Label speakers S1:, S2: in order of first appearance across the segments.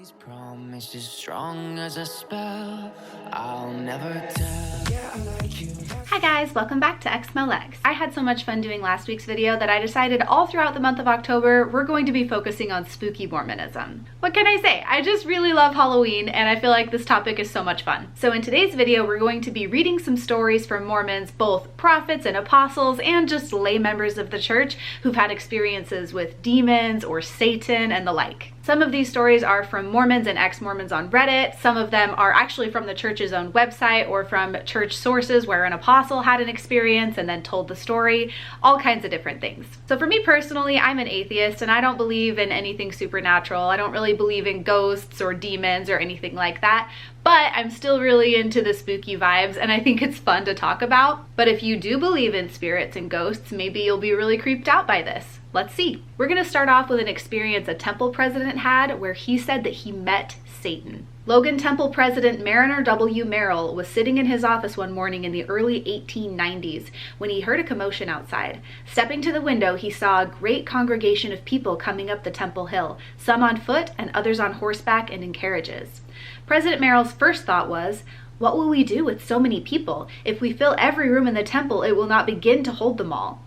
S1: These promises strong as a spell. I'll never tell. Yeah, I like you.
S2: Hi guys, welcome back to exmolex. I had so much fun doing last week's video that I decided all throughout the month of October we're going to be focusing on spooky Mormonism. What can I say? I just really love Halloween and I feel like this topic is so much fun. So in today's video we're going to be reading some stories from Mormons, both prophets and apostles and just lay members of the church who've had experiences with demons or Satan and the like. Some of these stories are from Mormons and ex-Mormons on Reddit. Some of them are actually from the church's own website or from church sources where an apostle had an experience and then told the story. All kinds of different things. So for me personally, I'm an atheist and I don't believe in anything supernatural. I don't really believe in ghosts or demons or anything like that. But I'm still really into the spooky vibes and I think it's fun to talk about. But if you do believe in spirits and ghosts, maybe you'll be really creeped out by this. Let's see. We're gonna start off with an experience a temple president had where he said that he met Satan. Logan Temple President Mariner W. Merrill was sitting in his office one morning in the early 1890s when he heard a commotion outside. Stepping to the window, he saw a great congregation of people coming up the Temple Hill, some on foot and others on horseback and in carriages. President Merrill's first thought was, "What will we do with so many people? If we fill every room in the temple, it will not begin to hold them all."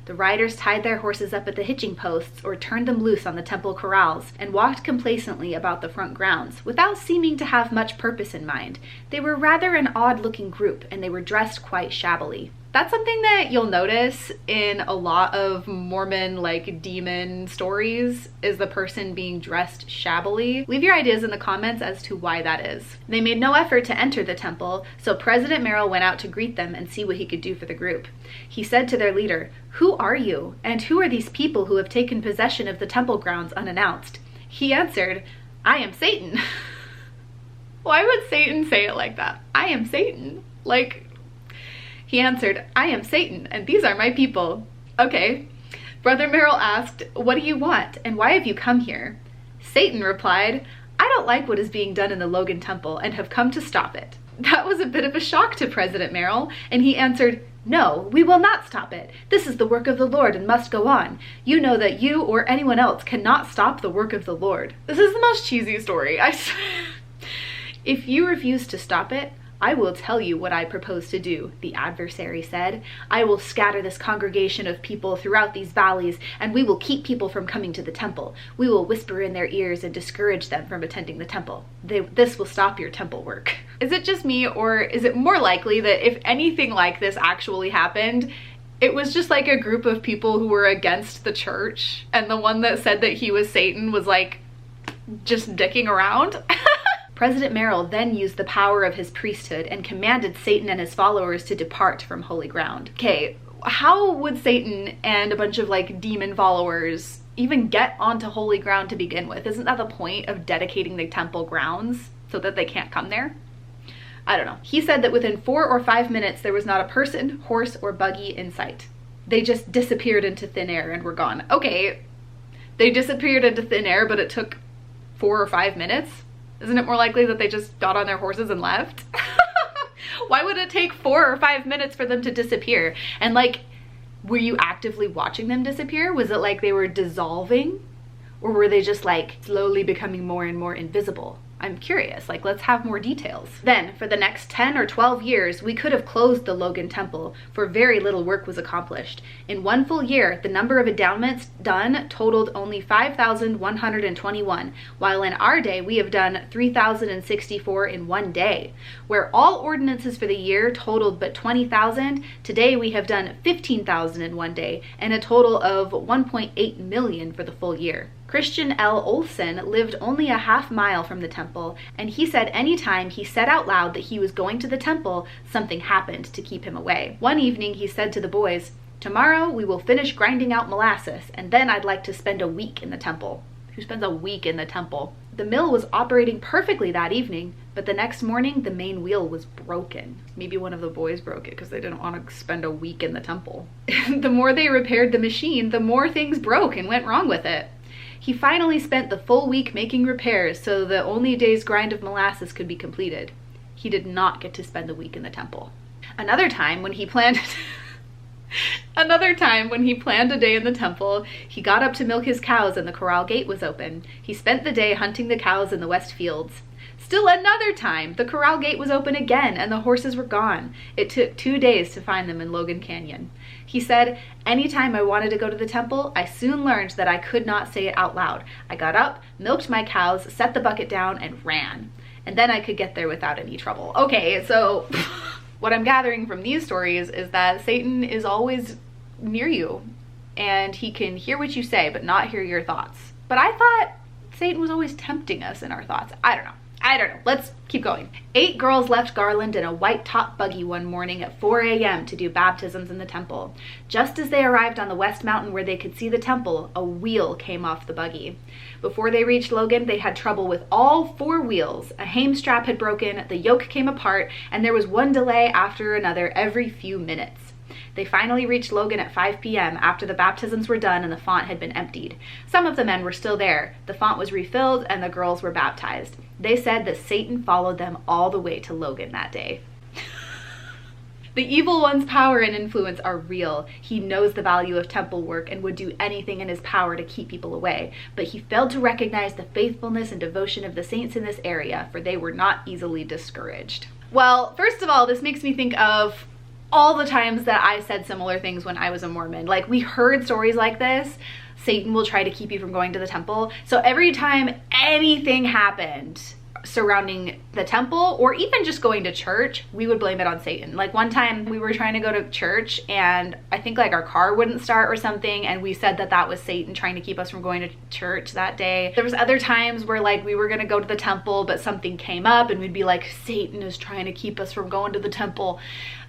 S2: The riders tied their horses up at the hitching posts or turned them loose on the temple corrals and walked complacently about the front grounds without seeming to have much purpose in mind. They were rather an odd-looking group and they were dressed quite shabbily. That's something that you'll notice in a lot of Mormon demon stories is the person being dressed shabbily. Leave your ideas in the comments as to why that is. They made no effort to enter the temple, so President Merrill went out to greet them and see what he could do for the group. He said to their leader, "Who are you? And who are these people who have taken possession of the temple grounds unannounced?" He answered, "I am Satan." Why would Satan say it like that? I am Satan. He answered, "I am Satan, and these are my people." Okay. Brother Merrill asked, "What do you want, and why have you come here?" Satan replied, "I don't like what is being done in the Logan Temple and have come to stop it." That was a bit of a shock to President Merrill, and he answered, "No, we will not stop it. This is the work of the Lord and must go on. You know that you or anyone else cannot stop the work of the Lord." This is the most cheesy story. If you refuse to stop it, I will tell you what I propose to do, the adversary said. "I will scatter this congregation of people throughout these valleys, and we will keep people from coming to the temple. We will whisper in their ears and discourage them from attending the temple. This will stop your temple work." Is it just me, or is it more likely that if anything like this actually happened, it was just like a group of people who were against the church, and the one that said that he was Satan was just dicking around? President Merrill then used the power of his priesthood and commanded Satan and his followers to depart from holy ground. Okay, how would Satan and a bunch of demon followers even get onto holy ground to begin with? Isn't that the point of dedicating the temple grounds so that they can't come there? I don't know. He said that within 4 or 5 minutes there was not a person, horse, or buggy in sight. They just disappeared into thin air and were gone. Okay, they disappeared into thin air, but it took 4 or 5 minutes? Isn't it more likely that they just got on their horses and left? Why would it take 4 or 5 minutes for them to disappear? And were you actively watching them disappear? Was it like they were dissolving? Or were they just slowly becoming more and more invisible? I'm curious, let's have more details. Then, for the next 10 or 12 years, we could have closed the Logan Temple, for very little work was accomplished. In one full year, the number of endowments done totaled only 5,121, while in our day, we have done 3,064 in one day. Where all ordinances for the year totaled but 20,000, today we have done 15,000 in one day, and a total of 1.8 million for the full year. Christian L. Olson lived only a half-mile from the temple, and he said anytime he said out loud that he was going to the temple, something happened to keep him away. One evening he said to the boys, "Tomorrow we will finish grinding out molasses, and then I'd like to spend a week in the temple." Who spends a week in the temple? The mill was operating perfectly that evening, but the next morning the main wheel was broken. Maybe one of the boys broke it because they didn't want to spend a week in the temple. The more they repaired the machine, the more things broke and went wrong with it. He finally spent the full week making repairs so the only day's grind of molasses could be completed. He did not get to spend the week in the temple. Another time when he planned Another time, when he planned a day in the temple, he got up to milk his cows and the corral gate was open. He spent the day hunting the cows in the west fields. Still another time, the corral gate was open again and the horses were gone. It took 2 days to find them in Logan Canyon. He said, anytime I wanted to go to the temple, I soon learned that I could not say it out loud. I got up, milked my cows, set the bucket down, and ran. And then I could get there without any trouble. Okay, so what I'm gathering from these stories is that Satan is always near you and he can hear what you say but not hear your thoughts. But I thought Satan was always tempting us in our thoughts. I don't know. Let's keep going. 8 girls left Garland in a white top buggy one morning at 4 a.m. to do baptisms in the temple. Just as they arrived on the west mountain where they could see the temple, a wheel came off the buggy. Before they reached Logan, they had trouble with all 4 wheels. A hame strap had broken, the yoke came apart, and there was one delay after another every few minutes. They finally reached Logan at 5 p.m. after the baptisms were done and the font had been emptied. Some of the men were still there. The font was refilled and the girls were baptized. They said that Satan followed them all the way to Logan that day. The evil one's power and influence are real. He knows the value of temple work and would do anything in his power to keep people away. But he failed to recognize the faithfulness and devotion of the saints in this area, for they were not easily discouraged. Well, first of all, this makes me think of all the times that I said similar things when I was a Mormon. Like, we heard stories like this. Satan will try to keep you from going to the temple. So every time anything happened surrounding the temple or even just going to church, we would blame it on Satan. Like, one time we were trying to go to church and I think like our car wouldn't start or something, and we said that that was Satan trying to keep us from going to church that day. There was other times where like we were gonna go to the temple but something came up and we'd be like, Satan is trying to keep us from going to the temple.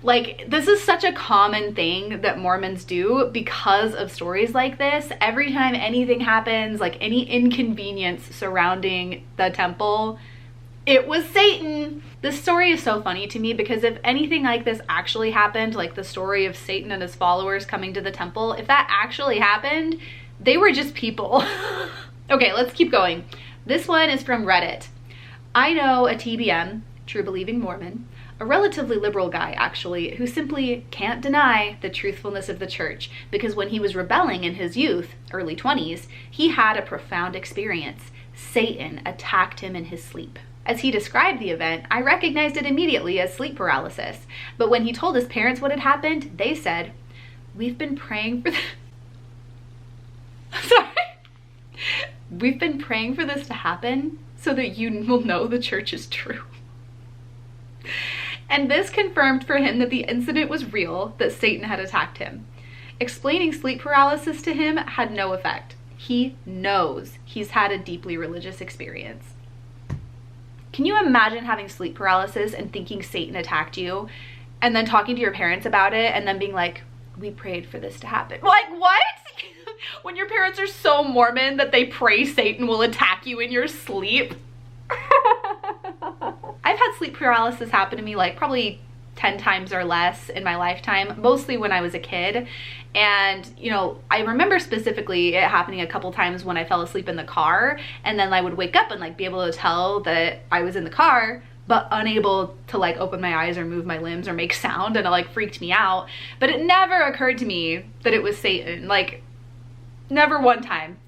S2: Like, this is such a common thing that Mormons do because of stories like this. Every time anything happens, like any inconvenience surrounding the temple, it was Satan. This story is so funny to me because if anything like this actually happened, like the story of Satan and his followers coming to the temple, if that actually happened, they were just people. Okay, let's keep going. This one is from Reddit. I know a TBM, True Believing Mormon, a relatively liberal guy actually, who simply can't deny the truthfulness of the church because when he was rebelling in his youth, early 20s, he had a profound experience. Satan attacked him in his sleep. As he described the event, I recognized it immediately as sleep paralysis. But when he told his parents what had happened, they said, we've been praying for Sorry. We've been praying for this to happen so that you will know the church is true. And this confirmed for him that the incident was real, that Satan had attacked him. Explaining sleep paralysis to him had no effect. He knows he's had a deeply religious experience. Can you imagine having sleep paralysis and thinking Satan attacked you and then talking to your parents about it and then being like, we prayed for this to happen? Like, what? When your parents are so Mormon that they pray Satan will attack you in your sleep? I've had sleep paralysis happen to me like probably 10 times or less in my lifetime, mostly when I was a kid. And, you know, I remember specifically it happening a couple times when I fell asleep in the car, and then I would wake up and like be able to tell that I was in the car, but unable to like open my eyes or move my limbs or make sound, and it like freaked me out. But it never occurred to me that it was Satan, like never one time.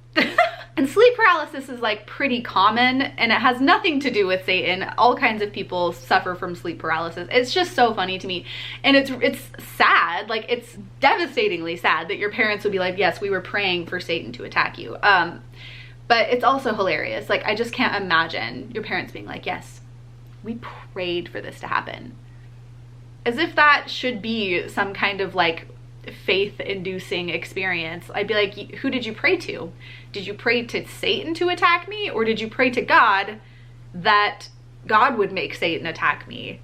S2: And sleep paralysis is like pretty common and it has nothing to do with Satan. All kinds of people suffer from sleep paralysis. It's just so funny to me. And it's sad, like it's devastatingly sad that your parents would be like, yes, we were praying for Satan to attack you. But it's also hilarious. Like, I just can't imagine your parents being like, yes, we prayed for this to happen. As if that should be some kind of like faith-inducing experience. I'd be like, who did you pray to? Did you pray to Satan to attack me? Or did you pray to God that God would make Satan attack me?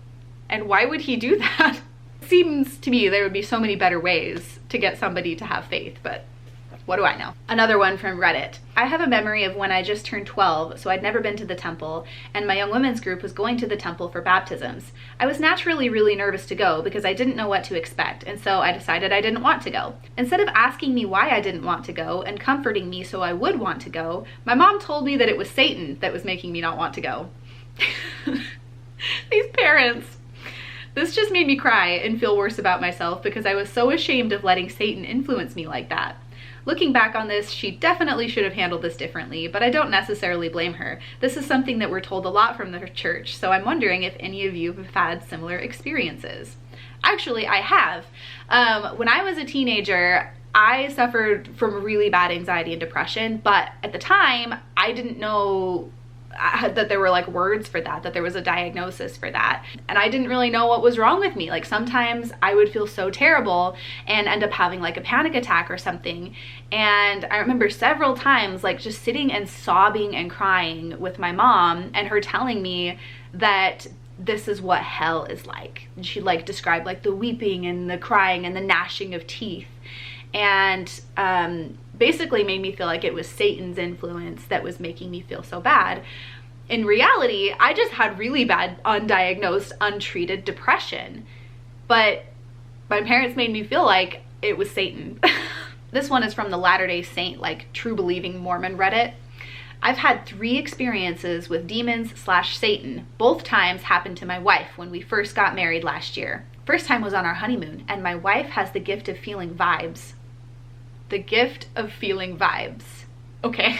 S2: And why would he do that? It seems to me there would be so many better ways to get somebody to have faith, but what do I know? Another one from Reddit. I have a memory of when I just turned 12, so I'd never been to the temple, and my young women's group was going to the temple for baptisms. I was naturally really nervous to go because I didn't know what to expect, and so I decided I didn't want to go. Instead of asking me why I didn't want to go and comforting me so I would want to go, my mom told me that it was Satan that was making me not want to go. These parents. This just made me cry and feel worse about myself because I was so ashamed of letting Satan influence me like that. Looking back on this, she definitely should have handled this differently, but I don't necessarily blame her. This is something that we're told a lot from the church, so I'm wondering if any of you have had similar experiences. Actually, I have. When I was a teenager, I suffered from really bad anxiety and depression, but at the time, I didn't know that there were like words for that there was a diagnosis for that. And I didn't really know what was wrong with me. Like sometimes I would feel so terrible and end up having like a panic attack or something. And I remember several times like just sitting and sobbing and crying with my mom and her telling me that this is what hell is like. And she like described like the weeping and the crying and the gnashing of teeth. And basically made me feel like it was Satan's influence that was making me feel so bad. In reality, I just had really bad, undiagnosed, untreated depression. But my parents made me feel like it was Satan. This one is from the Latter-day Saint, like true believing Mormon Reddit. I've had 3 experiences with demons/Satan. Both times happened to my wife when we first got married last year. First time was on our honeymoon, and my wife has the gift of feeling vibes. The gift of feeling vibes. Okay.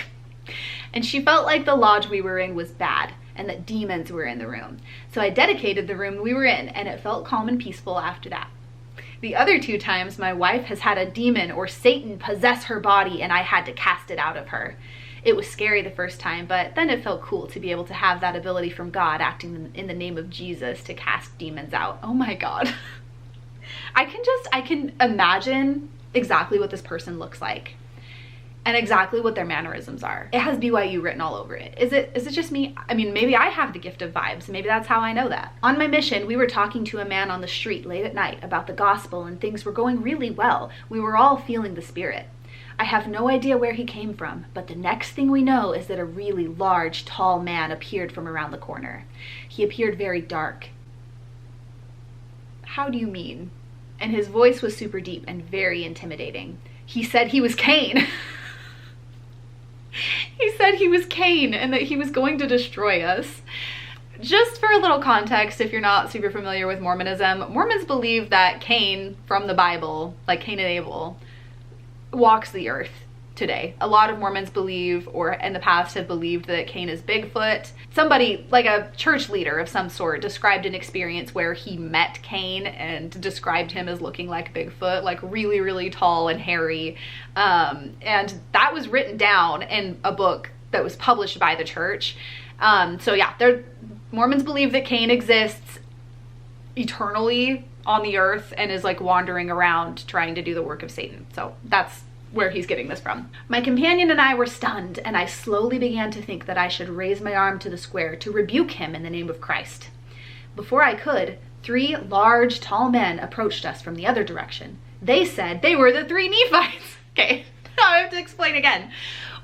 S2: And she felt like the lodge we were in was bad and that demons were in the room. So I dedicated the room we were in and it felt calm and peaceful after that. The other 2 times my wife has had a demon or Satan possess her body and I had to cast it out of her. It was scary the first time, but then it felt cool to be able to have that ability from God acting in the name of Jesus to cast demons out. Oh my God. I can imagine exactly what this person looks like and exactly what their mannerisms are. It has BYU written all over it. Is it just me? I mean, maybe I have the gift of vibes. Maybe that's how I know that. On my mission, we were talking to a man on the street late at night about the gospel and things were going really well. We were all feeling the spirit. I have no idea where he came from, but the next thing we know is that a really large, tall man appeared from around the corner. He appeared very dark. How do you mean? And his voice was super deep and very intimidating. He said he was Cain. He said he was Cain and that he was going to destroy us. Just for a little context, if you're not super familiar with Mormonism, Mormons believe that Cain from the Bible, like Cain and Abel, walks the earth today. A lot of Mormons believe, or in the past have believed, that Cain is Bigfoot. Somebody, like a church leader of some sort, described an experience where he met Cain and described him as looking like Bigfoot, like really, really tall and hairy. And that was written down in a book that was published by the church. So yeah, Mormons believe that Cain exists eternally on the earth and is like wandering around trying to do the work of Satan. So that's where he's getting this from. My companion and I were stunned, and I slowly began to think that I should raise my arm to the square to rebuke him in the name of Christ. Before I could, 3 large, tall men approached us from the other direction. They said they were the 3 Nephites. Okay, I have to explain again.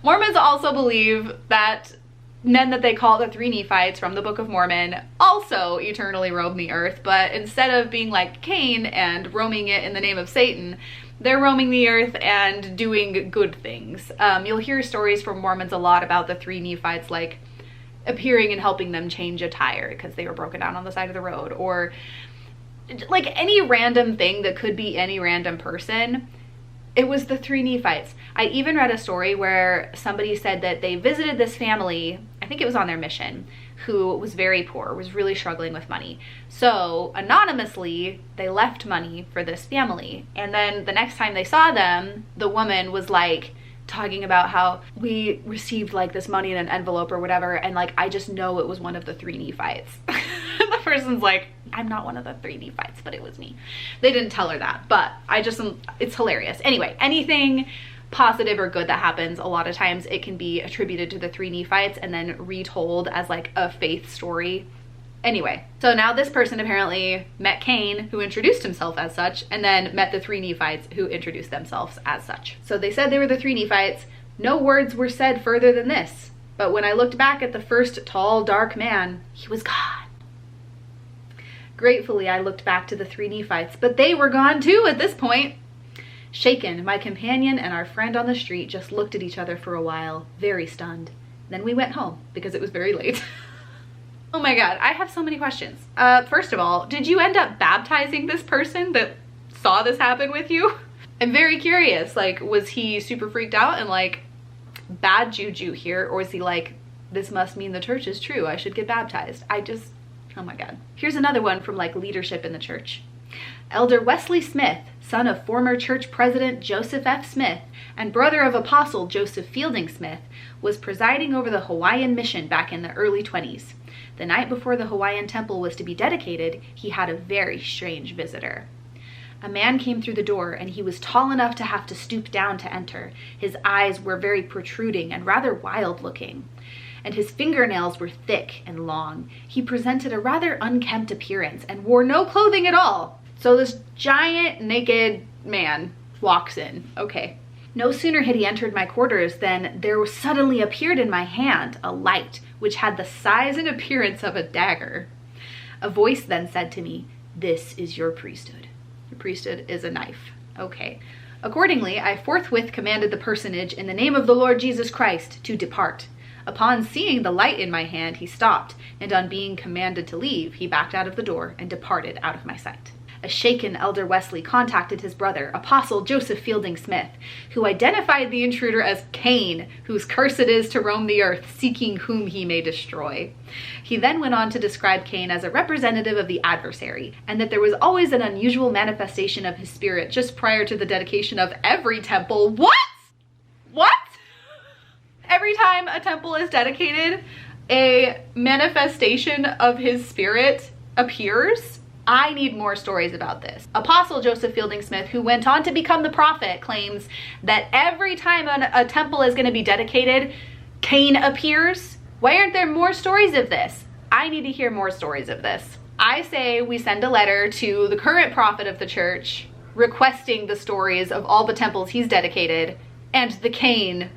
S2: Mormons also believe that men that they call the 3 Nephites from the Book of Mormon also eternally roam the earth, but instead of being like Cain and roaming it in the name of Satan, they're roaming the earth and doing good things. You'll hear stories from Mormons a lot about the 3 Nephites like appearing and helping them change a tire because they were broken down on the side of the road, or like any random thing that could be any random person. It was the 3 Nephites. I even read a story where somebody said that they visited this family, I think it was on their mission, who was very poor, was really struggling with money. So anonymously, they left money for this family. And then the next time they saw them, the woman was like talking about how we received like this money in an envelope or whatever, and like I just know it was one of the 3 Nephites. The person's like, I'm not one of the 3 Nephites, but it was me. They didn't tell her that, but it's hilarious. Anyway, anything positive or good that happens, a lot of times it can be attributed to the 3 Nephites and then retold as like a faith story. Anyway, so now this person apparently met Cain, who introduced himself as such, and then met the 3 Nephites who introduced themselves as such. So they said they were the 3 Nephites. No words were said further than this. But when I looked back at the first tall, dark man, he was gone. Gratefully, I looked back to the 3 Nephites, but they were gone too at this point. Shaken, my companion and our friend on the street just looked at each other for a while, very stunned. Then we went home because it was very late. Oh my God, I have so many questions. First of all, did you end up baptizing this person that saw this happen with you? I'm very curious, like, was he super freaked out and like, bad juju here, or is he like, this must mean the church is true, I should get baptized? Oh my God. Here's another one from like leadership in the church. Elder Wesley Smith, son of former church president Joseph F. Smith and brother of Apostle Joseph Fielding Smith, was presiding over the Hawaiian mission back in the early 20s. The night before the Hawaiian temple was to be dedicated, he had a very strange visitor. A man came through the door, and he was tall enough to have to stoop down to enter. His eyes were very protruding and rather wild looking, and his fingernails were thick and long. He presented a rather unkempt appearance and wore no clothing at all. So this giant naked man walks in. Okay. No sooner had he entered my quarters than there suddenly appeared in my hand a light which had the size and appearance of a dagger. A voice then said to me, "This is your priesthood." The priesthood is a knife. Okay. Accordingly, I forthwith commanded the personage in the name of the Lord Jesus Christ to depart. Upon seeing the light in my hand, he stopped, and on being commanded to leave, he backed out of the door and departed out of my sight. A shaken Elder Wesley contacted his brother, Apostle Joseph Fielding Smith, who identified the intruder as Cain, whose curse it is to roam the earth, seeking whom he may destroy. He then went on to describe Cain as a representative of the adversary, and that there was always an unusual manifestation of his spirit just prior to the dedication of every temple. What? What? Every time a temple is dedicated, a manifestation of his spirit appears? I need more stories about this. Apostle Joseph Fielding Smith, who went on to become the prophet, claims that every time a temple is going to be dedicated, Cain appears. Why aren't there more stories of this? I need to hear more stories of this. I say we send a letter to the current prophet of the church requesting the stories of all the temples he's dedicated and the Cain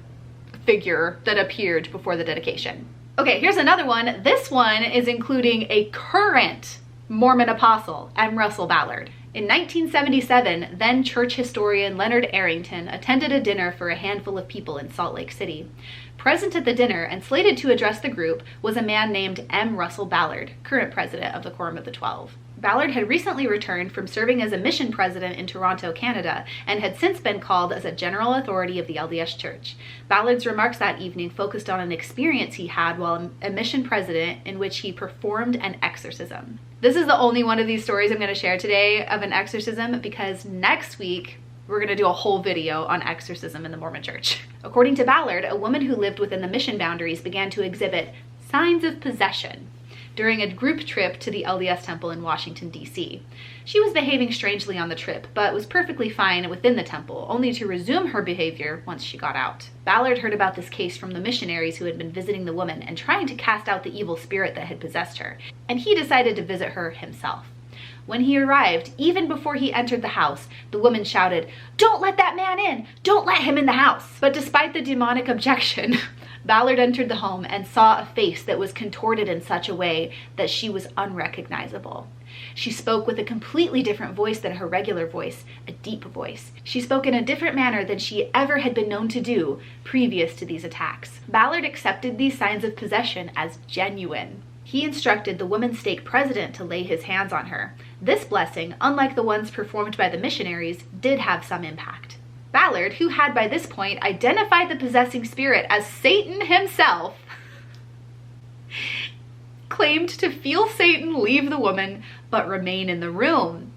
S2: figure that appeared before the dedication. Okay, here's another one. This one is including a current Mormon apostle, M. Russell Ballard. In 1977, then church historian Leonard Arrington attended a dinner for a handful of people in Salt Lake City. Present at the dinner and slated to address the group was a man named M. Russell Ballard, current president of the Quorum of the 12. Ballard had recently returned from serving as a mission president in Toronto, Canada, and had since been called as a general authority of the LDS Church. Ballard's remarks that evening focused on an experience he had while a mission president in which he performed an exorcism. This is the only one of these stories I'm going to share today of an exorcism, because next week we're going to do a whole video on exorcism in the Mormon Church. According to Ballard, a woman who lived within the mission boundaries began to exhibit signs of possession during a group trip to the LDS temple in Washington, D.C. She was behaving strangely on the trip, but was perfectly fine within the temple, only to resume her behavior once she got out. Ballard heard about this case from the missionaries who had been visiting the woman and trying to cast out the evil spirit that had possessed her, and he decided to visit her himself. When he arrived, even before he entered the house, the woman shouted, "Don't let that man in! Don't let him in the house!" But despite the demonic objection, Ballard entered the home and saw a face that was contorted in such a way that she was unrecognizable. She spoke with a completely different voice than her regular voice, a deep voice. She spoke in a different manner than she ever had been known to do previous to these attacks. Ballard accepted these signs of possession as genuine. He instructed the woman's stake president to lay his hands on her. This blessing, unlike the ones performed by the missionaries, did have some impact. Ballard, who had by this point identified the possessing spirit as Satan himself, claimed to feel Satan leave the woman but remain in the room.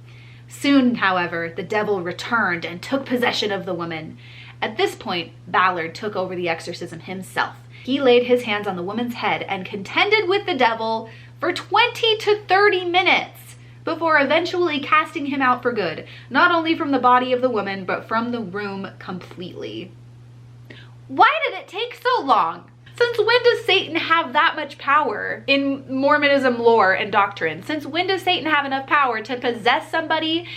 S2: Soon, however, the devil returned and took possession of the woman. At this point, Ballard took over the exorcism himself. He laid his hands on the woman's head and contended with the devil for 20 to 30 minutes before eventually casting him out for good, not only from the body of the woman, but from the room completely. Why did it take so long? Since when does Satan have that much power in Mormonism lore and doctrine? Since when does Satan have enough power to possess somebody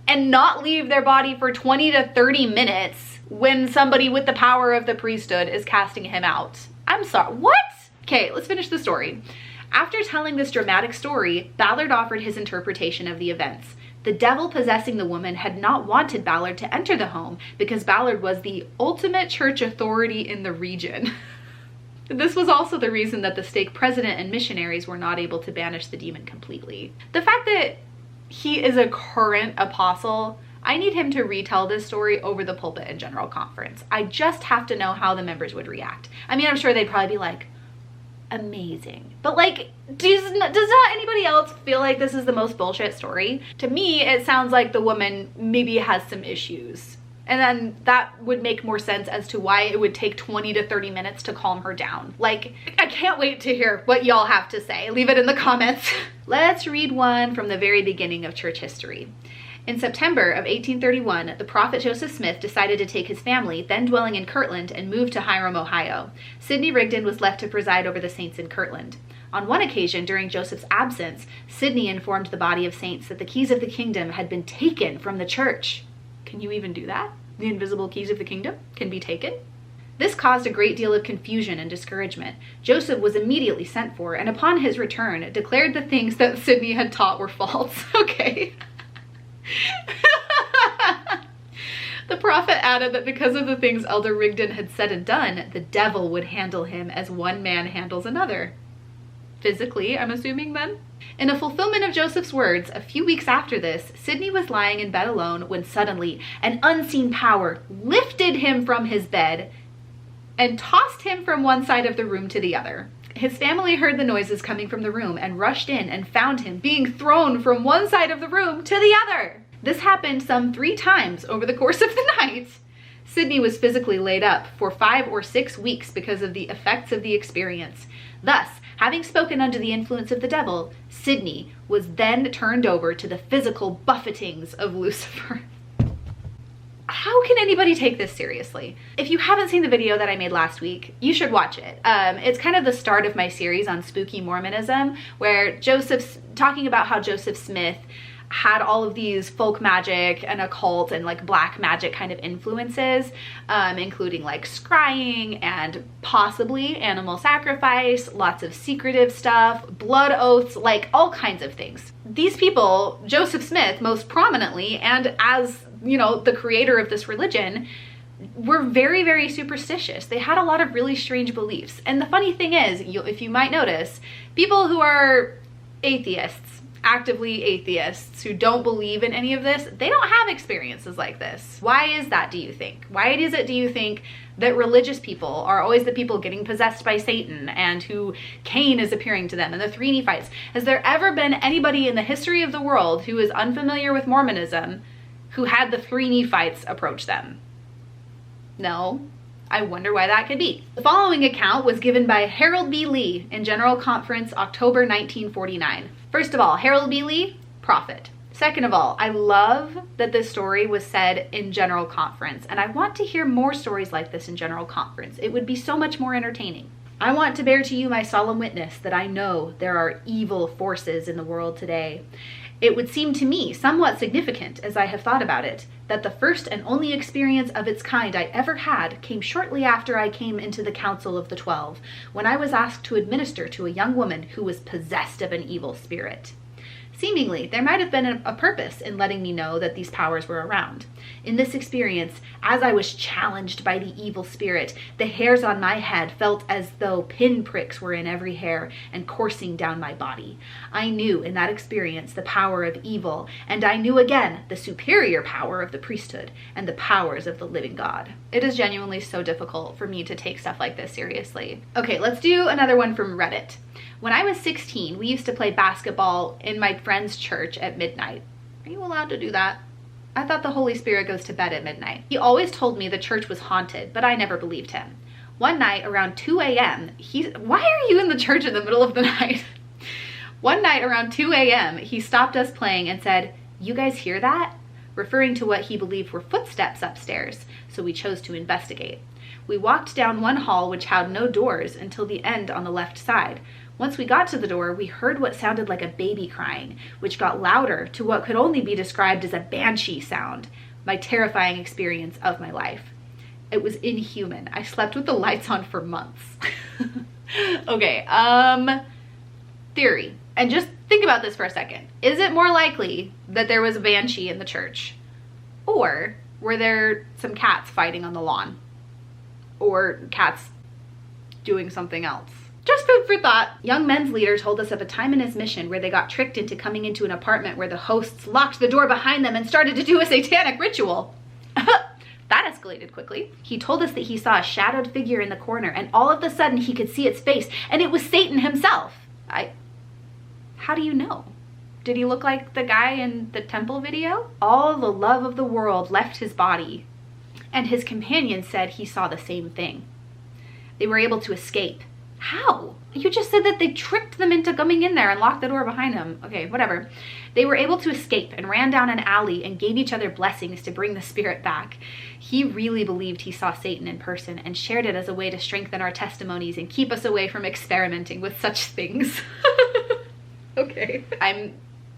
S2: and not leave their body for 20 to 30 minutes when somebody with the power of the priesthood is casting him out? I'm sorry, what? Okay, let's finish the story. After telling this dramatic story, Ballard offered his interpretation of the events. The devil possessing the woman had not wanted Ballard to enter the home because Ballard was the ultimate church authority in the region. This was also the reason that the stake president and missionaries were not able to banish the demon completely. The fact that he is a current apostle, I need him to retell this story over the pulpit and general conference. I just have to know how the members would react. I mean, I'm sure they'd probably be like, amazing. But like, does not anybody else feel like this is the most bullshit story? To me, it sounds like the woman maybe has some issues. And then that would make more sense as to why it would take 20 to 30 minutes to calm her down. Like, I can't wait to hear what y'all have to say. Leave it in the comments. Let's read one from the very beginning of church history. In September of 1831, the prophet Joseph Smith decided to take his family, then dwelling in Kirtland, and move to Hiram, Ohio. Sidney Rigdon was left to preside over the saints in Kirtland. On one occasion, during Joseph's absence, Sidney informed the body of saints that the keys of the kingdom had been taken from the church. Can you even do that? The invisible keys of the kingdom can be taken? This caused a great deal of confusion and discouragement. Joseph was immediately sent for, and upon his return, declared the things that Sidney had taught were false. Okay. The prophet added that because of the things Elder Rigdon had said and done, the devil would handle him as one man handles another. Physically, I'm assuming then? In a fulfillment of Joseph's words, a few weeks after this, Sidney was lying in bed alone when suddenly an unseen power lifted him from his bed and tossed him from one side of the room to the other. His family heard the noises coming from the room and rushed in and found him being thrown from one side of the room to the other. This happened some 3 times over the course of the night. Sidney was physically laid up for 5 or 6 weeks because of the effects of the experience. Thus, having spoken under the influence of the devil, Sidney was then turned over to the physical buffetings of Lucifer. How can anybody take this seriously? If you haven't seen the video that I made last week, you should watch it. It's kind of the start of my series on spooky Mormonism, where Joseph's talking about how Joseph Smith had all of these folk magic and occult and like black magic kind of influences, including like scrying and possibly animal sacrifice, lots of secretive stuff, blood oaths, like all kinds of things. These people, Joseph Smith most prominently, and as, you know, the creator of this religion, were very, very superstitious. They had a lot of really strange beliefs. And the funny thing is, if you might notice, people who are atheists, actively atheists, who don't believe in any of this, they don't have experiences like this. Why is that, do you think? Why is it, do you think, that religious people are always the people getting possessed by Satan and who Cain is appearing to them and the 3 Nephites? Has there ever been anybody in the history of the world who is unfamiliar with Mormonism who had the 3 Nephites approach them? No. I wonder why that could be. The following account was given by Harold B. Lee in General Conference, October 1949. First of all, Harold B. Lee, prophet. Second of all, I love that this story was said in General Conference, and I want to hear more stories like this in General Conference. It would be so much more entertaining. I want to bear to you my solemn witness that I know there are evil forces in the world today. It would seem to me somewhat significant, as I have thought about it, that the first and only experience of its kind I ever had came shortly after I came into the Council of the 12, when I was asked to administer to a young woman who was possessed of an evil spirit. Seemingly, there might have been a purpose in letting me know that these powers were around. In this experience, as I was challenged by the evil spirit, the hairs on my head felt as though pinpricks were in every hair and coursing down my body. I knew in that experience the power of evil, and I knew again the superior power of the priesthood and the powers of the living God. It is genuinely so difficult for me to take stuff like this seriously. Okay, let's do another one from Reddit. When I was 16, we used to play basketball in my friend's church at midnight. Are you allowed to do that? I thought the Holy Spirit goes to bed at midnight. He always told me the church was haunted, but I never believed him. One night around 2 a.m., why are you in the church in the middle of the night? One night around 2 a.m., he stopped us playing and said, "You guys hear that?" referring to what he believed were footsteps upstairs, so we chose to investigate. We walked down one hall which had no doors until the end on the left side. Once we got to the door, we heard what sounded like a baby crying, which got louder to what could only be described as a banshee sound, my terrifying experience of my life. It was inhuman. I slept with the lights on for months. Okay, theory. And just think about this for a second. Is it more likely that there was a banshee in the church? Or were there some cats fighting on the lawn? Or cats doing something else. Just food for thought. Young men's leader told us of a time in his mission where they got tricked into coming into an apartment where the hosts locked the door behind them and started to do a satanic ritual. That escalated quickly. He told us that he saw a shadowed figure in the corner and all of a sudden he could see its face and it was Satan himself. How do you know? Did he look like the guy in the temple video? All the love of the world left his body, and his companion said he saw the same thing. They were able to escape. How? You just said that they tricked them into coming in there and locked the door behind them. Okay, whatever. They were able to escape and ran down an alley and gave each other blessings to bring the spirit back. He really believed he saw Satan in person and shared it as a way to strengthen our testimonies and keep us away from experimenting with such things. Okay. I'm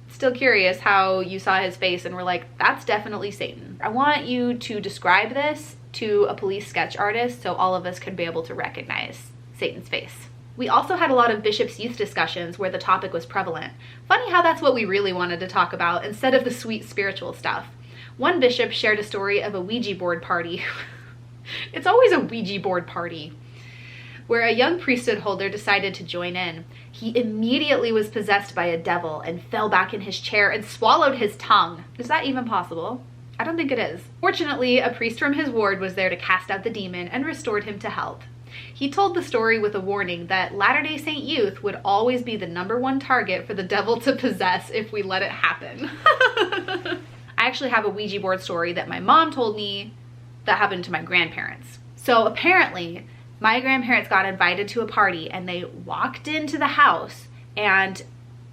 S2: still curious how you saw his face and were like, that's definitely Satan. I want you to describe this to a police sketch artist so all of us could be able to recognize Satan's face. We also had a lot of Bishop's Youth discussions where the topic was prevalent. Funny how that's what we really wanted to talk about instead of the sweet spiritual stuff. One bishop shared a story of a Ouija board party. It's always a Ouija board party, where a young priesthood holder decided to join in. He immediately was possessed by a devil and fell back in his chair and swallowed his tongue. Is that even possible? I don't think it is. Fortunately, a priest from his ward was there to cast out the demon and restored him to health. He told the story with a warning that Latter-day Saint youth would always be the #1 target for the devil to possess if we let it happen. I actually have a Ouija board story that my mom told me that happened to my grandparents. So apparently, my grandparents got invited to a party and they walked into the house and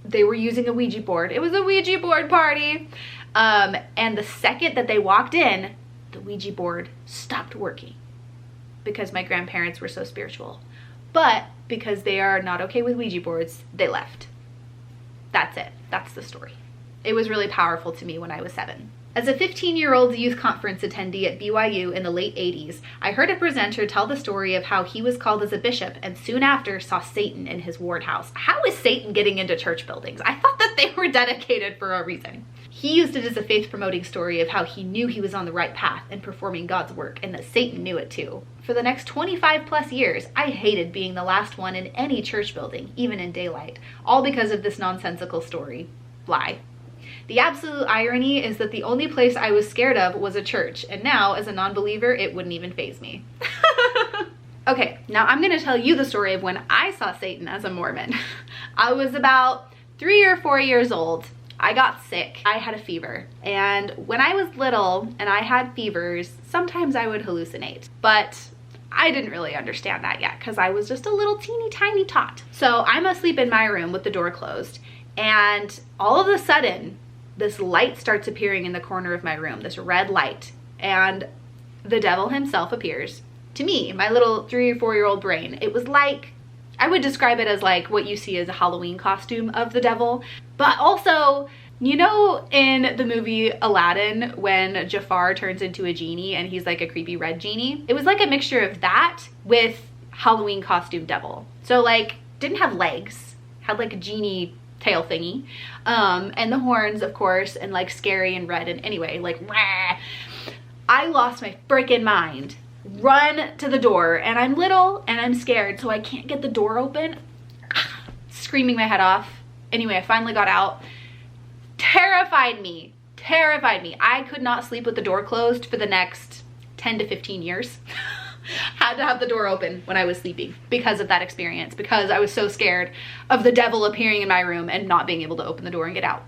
S2: they were using a Ouija board. It was a Ouija board party. And the second that they walked in, the Ouija board stopped working because my grandparents were so spiritual. But because they are not okay with Ouija boards, they left. That's it. That's the story. It was really powerful to me when I was 7. As a 15-year-old youth conference attendee at BYU in the late 80s, I heard a presenter tell the story of how he was called as a bishop and soon after saw Satan in his ward house. How is Satan getting into church buildings? I thought that they were dedicated for a reason. He used it as a faith-promoting story of how he knew he was on the right path and performing God's work and that Satan knew it too. For the next 25 plus years, I hated being the last one in any church building, even in daylight, all because of this nonsensical story. Lie. The absolute irony is that the only place I was scared of was a church, and now, as a non-believer, it wouldn't even faze me. Okay, now I'm gonna tell you the story of when I saw Satan as a Mormon. I was about 3 or 4 years old. I got sick. I had a fever. And when I was little and I had fevers, sometimes I would hallucinate. But I didn't really understand that yet because I was just a little teeny tiny tot. So I'm asleep in my room with the door closed, and all of a sudden, this light starts appearing in the corner of my room, this red light, and the devil himself appears. To me, my little 3 or 4 year old brain, it was like, I would describe it as like what you see as a Halloween costume of the devil, but also, you know, in the movie Aladdin, when Jafar turns into a genie and he's like a creepy red genie, it was like a mixture of that with Halloween costume devil. So like, didn't have legs, had like a genie tail thingy, and the horns, of course, and like scary and red, and anyway, like, rah. I lost my freaking mind. Run to the door, and I'm little and I'm scared, so I can't get the door open. Screaming my head off. Anyway, I finally got out. Terrified me. I could not sleep with the door closed for the next 10 to 15 years. Had to have the door open when I was sleeping because of that experience, because I was so scared of the devil appearing in my room and not being able to open the door and get out.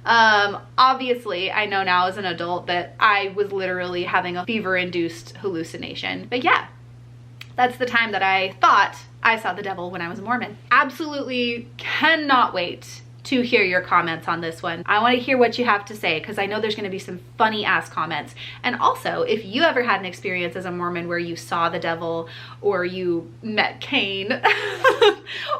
S2: Obviously, I know now as an adult that I was literally having a fever-induced hallucination. But yeah, that's the time that I thought I saw the devil when I was a Mormon. Absolutely cannot wait to hear your comments on this one. I want to hear what you have to say because I know there's going to be some funny ass comments. And also, if you ever had an experience as a Mormon where you saw the devil or you met Cain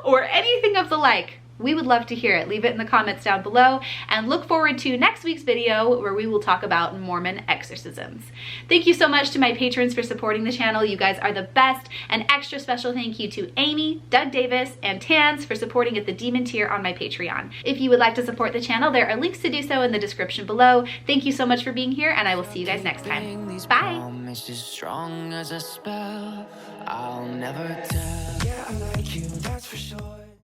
S2: or anything of the like, we would love to hear it. Leave it in the comments down below and look forward to next week's video where we will talk about Mormon exorcisms. Thank you so much to my patrons for supporting the channel. You guys are the best. An extra special thank you to Amy, Doug Davis, and Tans for supporting at the Demon tier on my Patreon. If you would like to support the channel, there are links to do so in the description below. Thank you so much for being here, and I will see you guys next time. Bye.
S1: Strong as a spell, I'll never tell. I like you, that's for sure.